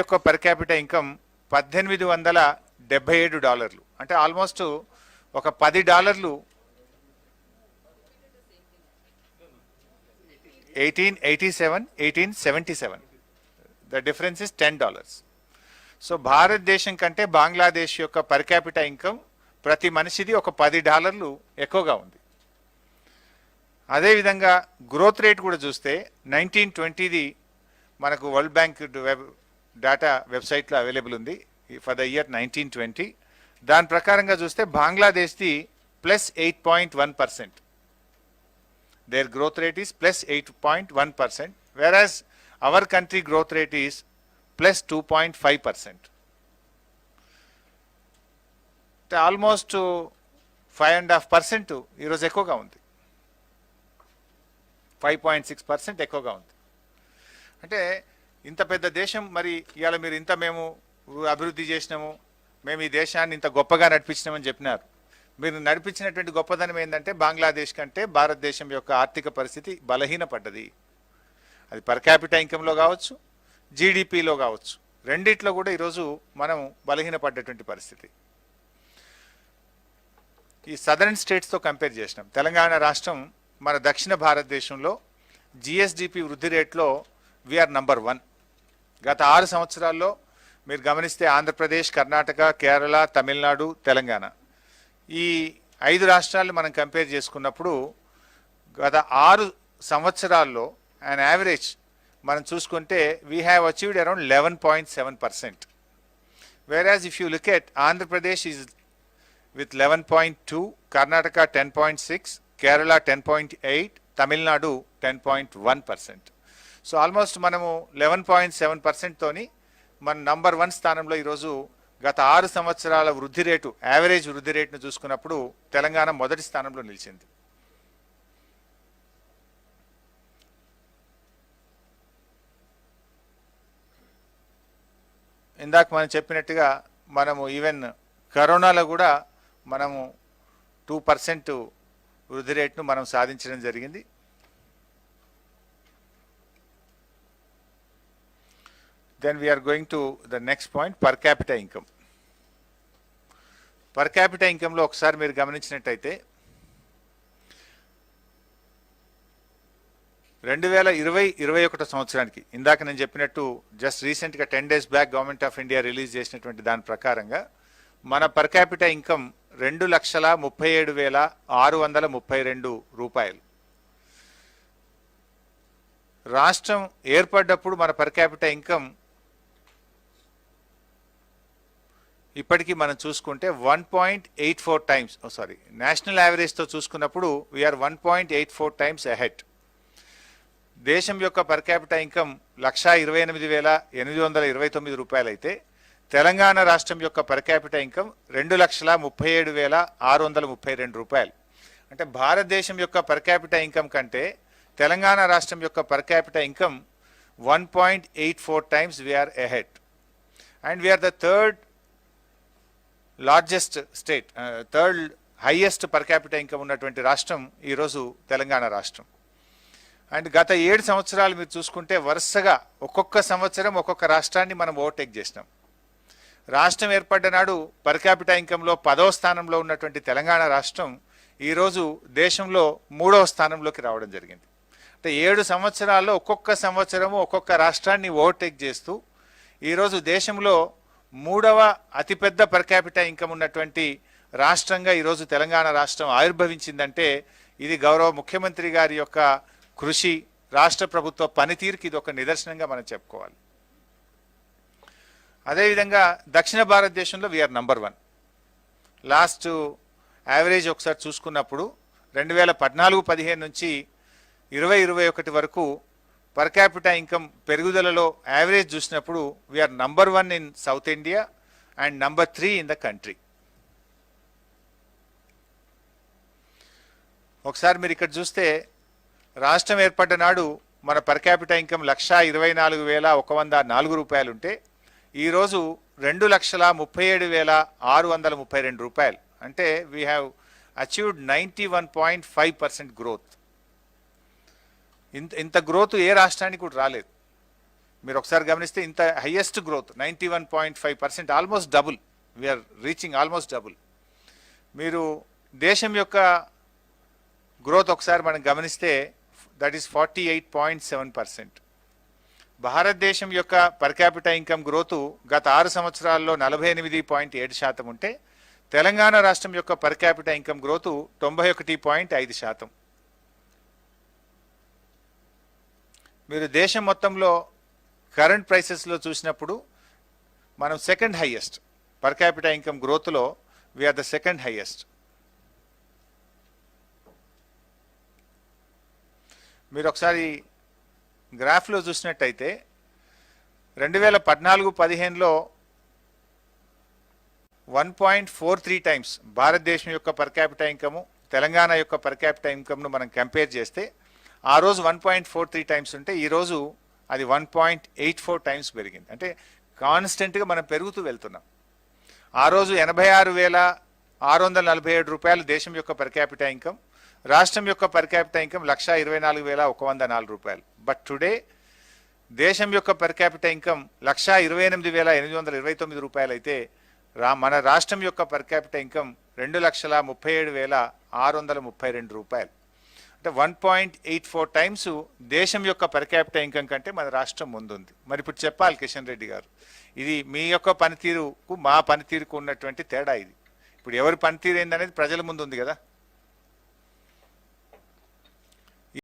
యొక్క per capital income $1877, అంటే almost ఒక $10 1877 ద డిఫరెన్స్ ఇస్ $10. సో భారతదేశం కంటే బంగ్లాదేశ్ యొక్క పర్ క్యాపిటల్ ఇన్కమ్ ప్రతి మనిషిది ఒక $10 ఎక్కువగా ఉంది. అదేవిధంగా గ్రోత్ రేట్ కూడా చూస్తే 1920ది మనకు వరల్డ్ బ్యాంక్ డేటా వెబ్సైట్లో అవైలబుల్ ఉంది ఫర్ ద ఇయర్ 1920. దాని ప్రకారంగా చూస్తే బంగ్లాదేశ్ది +8.1%. their growth rate is +8.1%, whereas our country growth rate is +2.5%. Almost 5.5% ఈరోజు ఎక్కువగా ఉంది, 5.6% ఎక్కువగా ఉంది. అంటే ఇంత పెద్ద దేశం, మరి ఇవాళ మీరు ఇంత మేము అభివృద్ధి చేసినాము, మేము ఈ దేశాన్ని ఇంత గొప్పగా నడిపించినామని చెప్పినారు. మీరు నడిపించినటువంటి గొప్పదనం ఏంటంటే బంగ్లాదేశ్ కంటే భారతదేశం యొక్క ఆర్థిక పరిస్థితి బలహీనపడ్డది. అది పర్ క్యాపిటల్ ఇన్కంలో కావచ్చు, జీడిపిలో కావచ్చు, రెండిట్లో కూడా ఈరోజు మనం బలహీనపడ్డటువంటి పరిస్థితి. ఈ సదరన్ స్టేట్స్తో కంపేర్ చేసినాం. తెలంగాణ రాష్ట్రం మన దక్షిణ భారతదేశంలో జిఎస్డిపి వృద్ధి రేట్లో వీఆర్ నంబర్ 1. గత 6 సంవత్సరాల్లో మీరు గమనిస్తే ఆంధ్రప్రదేశ్, కర్ణాటక, కేరళ, తమిళనాడు, తెలంగాణ ఈ 5 రాష్ట్రాలు మనం కంపేర్ చేసుకున్నప్పుడు గత 6 సంవత్సరాల్లో అండ్ యావరేజ్ మనం చూసుకుంటే we have achieved around 11.7%. whereas if you look at Andhra Pradesh is with 11.2, Karnataka 10.6, Kerala 10.8, Tamil Nadu 10.1%. So almost మనము 11.7% తోని మన నంబర్ 1 స్థానంలో ఈరోజు గత 6 సంవత్సరాల వృద్ధి రేటు, యావరేజ్ వృద్ధి రేటును చూసుకున్నప్పుడు తెలంగాణ మొదటి స్థానంలో నిలిచింది. ఇందాక మనం చెప్పినట్టుగా మనము ఈవెన్ కరోనాలో కూడా మనము 2% వృద్ధి రేటును మనం సాధించడం జరిగింది. Then we are going to the next point, per capita income. Per capita income లో ఒకసారి మీరు గమనించినట్టయితే 2020-21 సంవత్సరానికి ఇందాక నేను చెప్పినట్టు జస్ట్ రీసెంట్గా 10 days back government of India release చేసినటువంటి దాని ప్రకారంగా మన పర్ క్యాపిటల్ ఇన్కమ్ $2,37,632. రాష్ట్రం ఏర్పడ్డప్పుడు మన పర్ క్యాపిటల్ ఇన్కమ్ ఇప్పటికీ మనం చూసుకుంటే 1.84 టైమ్స్, నేషనల్ యావరేజ్తో చూసుకున్నప్పుడు వీఆర్ 1.84 టైమ్స్ అహెడ్. దేశం యొక్క పర్ క్యాపిటల్ ఇన్కమ్ $128,829 అయితే తెలంగాణ రాష్ట్రం యొక్క పర్ క్యాపిటల్ ఇన్కమ్ $2,37,632. అంటే భారతదేశం యొక్క పర్ క్యాపిటల్ ఇన్కమ్ కంటే తెలంగాణ రాష్ట్రం యొక్క per capital income 1.84 times we are ahead. And we are the third largest state, third highest per capital income ఉన్నటువంటి రాష్ట్రం ఈరోజు తెలంగాణ రాష్ట్రం. అండ్ గత 7 సంవత్సరాలు మీరు చూసుకుంటే వరుసగా ఒక్కొక్క సంవత్సరం ఒక్కొక్క రాష్ట్రాన్ని మనం ఓవర్టేక్ చేసినాం. రాష్ట్రం ఏర్పడ్డ నాడు పర్ క్యాపిటల్ ఇన్కంలో 10వ స్థానంలో ఉన్నటువంటి తెలంగాణ రాష్ట్రం ఈరోజు దేశంలో 3వ స్థానంలోకి రావడం జరిగింది. అంటే 7 సంవత్సరాల్లో ఒక్కొక్క సంవత్సరము ఒక్కొక్క రాష్ట్రాన్ని ఓవర్టేక్ చేస్తూ ఈరోజు దేశంలో 3వ అతిపెద్ద పర్ క్యాపిటల్ ఇన్కమ్ ఉన్నటువంటి రాష్ట్రంగా ఈరోజు తెలంగాణ రాష్ట్రం ఆవిర్భవించిందంటే ఇది గౌరవ ముఖ్యమంత్రి గారి యొక్క కృషి, రాష్ట్ర ప్రభుత్వ పనితీరుకి ఇది ఒక నిదర్శనంగా మనం చెప్పుకోవాలి. అదేవిధంగా దక్షిణ భారతదేశంలో వీఆర్ నంబర్ 1. లాస్ట్ యావరేజ్ ఒకసారి చూసుకున్నప్పుడు 2014-15 నుంచి 2021 వరకు పర్ క్యాపిటల్ ఇన్కమ్ పెరుగుదలలో యావరేజ్ చూసినప్పుడు we are number 1 in South India and number 3 in the country. ఒకసారి మీరు ఇక్కడ చూస్తే రాష్ట్రం ఏర్పడ్డ నాడు మన పర్ క్యాపిటల్ ఇన్కమ్ $124,104 ఉంటే ఈరోజు $2,37,632. అంటే వీ హ్యావ్ అచీవ్డ్ 91.5% గ్రోత్. ఇంత గ్రోత్ ఏ రాష్ట్రానికి కూడా రాలేదు. మీరు ఒకసారి గమనిస్తే ఇంత highest growth 91.5%, almost double. We are reaching almost double. మీరు దేశం యొక్క గ్రోత్ ఒకసారి మనం గమనిస్తే దట్ ఈస్ 48.7%. భారతదేశం యొక్క పర్ క్యాపిటల్ ఇన్కమ్ గ్రోత్ గత 6 సంవత్సరాల్లో 48.7% ఉంటే తెలంగాణ రాష్ట్రం యొక్క పర్ క్యాపిటల్ ఇన్కమ్ గ్రోత్ 91.5%. మీరు దేశం మొత్తంలో కరెంట్ ప్రైసెస్లో చూసినప్పుడు మనం second highest per capital income గ్రోత్లో వీఆర్ ద సెకండ్ హైయెస్ట్. మీరు ఒకసారి గ్రాఫ్లో చూసినట్టయితే 2014-15లో 1.43 టైమ్స్ భారతదేశం యొక్క పర్ క్యాపిటల్ ఇన్కమ్ తెలంగాణ యొక్క పర్ క్యాపిటల్ ఇన్కమ్ను మనం కంపేర్ చేస్తే ఆ రోజు 1.43 టైమ్స్ ఉంటే ఈరోజు అది 1.84 టైమ్స్ పెరిగింది. అంటే కాన్స్టెంట్గా మనం పెరుగుతూ వెళ్తున్నాం. ఆ రోజు 86,647 రూపాయలు దేశం యొక్క పర్ క్యాపిటల్ ఇన్కమ్, రాష్ట్రం యొక్క పర్ క్యాపిటల్ ఇన్కమ్ 124,104 రూపాయలు. బట్ టుడే దేశం యొక్క పర్ క్యాపిటల్ ఇన్కమ్ 128,829 రూపాయలు అయితే మన రాష్ట్రం యొక్క పర్ క్యాపిటల్ ఇన్కమ్ 2,37,632 రూపాయలు. అంటే 1.84 టైమ్స్ దేశం యొక్క పర్ క్యాపిటల్ ఇన్కమ్ కంటే మన రాష్ట్రం ముందుంది. మరి ఇప్పుడు చెప్పాలి కిషన్ రెడ్డి గారు, ఇది మీ యొక్క పనితీరుకు మా పనితీరుకు ఉన్నటువంటి తేడా ఇది. ఇప్పుడు ఎవరి పనితీరు ఏందనేది ప్రజల ముందు ఉంది కదా.